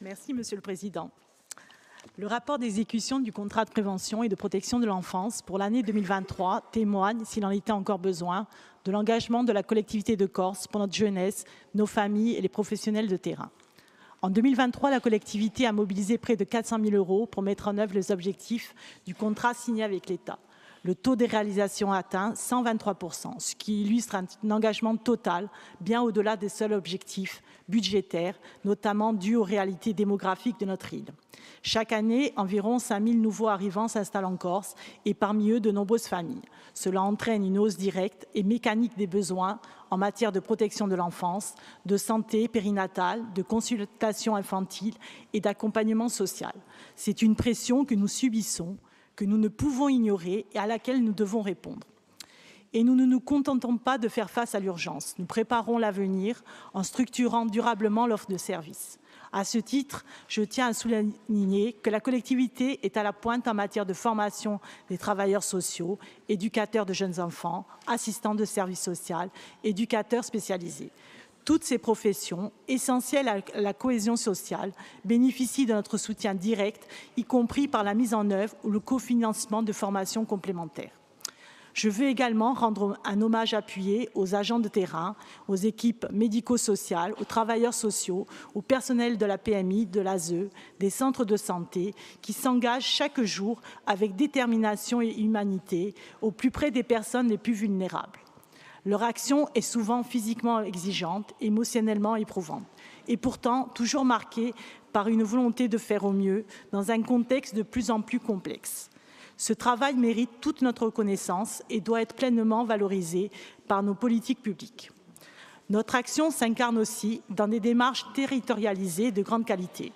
Merci, Monsieur le Président. Le rapport d'exécution du contrat de prévention et de protection de l'enfance pour l'année 2023 témoigne, s'il en était encore besoin, de l'engagement de la collectivité de Corse pour notre jeunesse, nos familles et les professionnels de terrain. En 2023, la collectivité a mobilisé près de 400 000 € pour mettre en œuvre les objectifs du contrat signé avec l'État. Le taux de réalisation atteint 123%, ce qui illustre un engagement total, bien au-delà des seuls objectifs budgétaires, notamment dus aux réalités démographiques de notre île. Chaque année, environ 5 000 nouveaux arrivants s'installent en Corse et parmi eux, de nombreuses familles. Cela entraîne une hausse directe et mécanique des besoins en matière de protection de l'enfance, de santé périnatale, de consultation infantile et d'accompagnement social. C'est une pression que nous subissons, que nous ne pouvons ignorer et à laquelle nous devons répondre. Et nous ne nous contentons pas de faire face à l'urgence. Nous préparons l'avenir en structurant durablement l'offre de services. À ce titre, je tiens à souligner que la collectivité est à la pointe en matière de formation des travailleurs sociaux, éducateurs de jeunes enfants, assistants de services sociaux, éducateurs spécialisés. Toutes ces professions, essentielles à la cohésion sociale, bénéficient de notre soutien direct, y compris par la mise en œuvre ou le cofinancement de formations complémentaires. Je veux également rendre un hommage appuyé aux agents de terrain, aux équipes médico-sociales, aux travailleurs sociaux, au personnel de la PMI, de l'ASE, des centres de santé, qui s'engagent chaque jour avec détermination et humanité au plus près des personnes les plus vulnérables. Leur action est souvent physiquement exigeante, émotionnellement éprouvante, et pourtant toujours marquée par une volonté de faire au mieux dans un contexte de plus en plus complexe. Ce travail mérite toute notre reconnaissance et doit être pleinement valorisé par nos politiques publiques. Notre action s'incarne aussi dans des démarches territorialisées de grande qualité.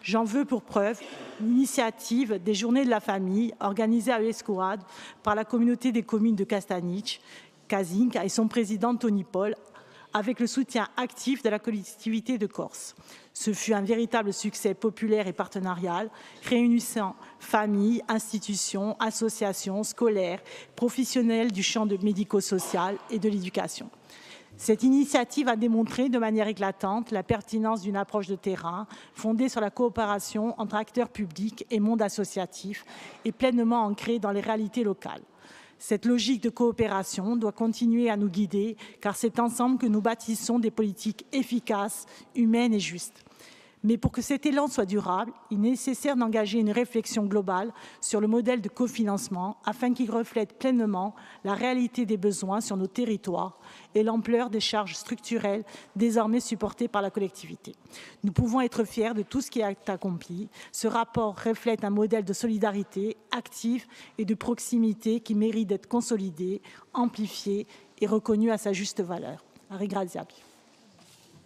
J'en veux pour preuve l'initiative des Journées de la famille organisées à Escourade par la communauté des communes de Castaniche, Casinca et son président Tony Paul, avec le soutien actif de la collectivité de Corse. Ce fut un véritable succès populaire et partenarial, réunissant familles, institutions, associations, scolaires, professionnels du champ médico-social et de l'éducation. Cette initiative a démontré de manière éclatante la pertinence d'une approche de terrain fondée sur la coopération entre acteurs publics et monde associatif et pleinement ancrée dans les réalités locales. Cette logique de coopération doit continuer à nous guider, car c'est ensemble que nous bâtissons des politiques efficaces, humaines et justes. Mais pour que cet élan soit durable, il est nécessaire d'engager une réflexion globale sur le modèle de cofinancement afin qu'il reflète pleinement la réalité des besoins sur nos territoires et l'ampleur des charges structurelles désormais supportées par la collectivité. Nous pouvons être fiers de tout ce qui est accompli. Ce rapport reflète un modèle de solidarité active et de proximité qui mérite d'être consolidé, amplifié et reconnu à sa juste valeur. Ringraziabi.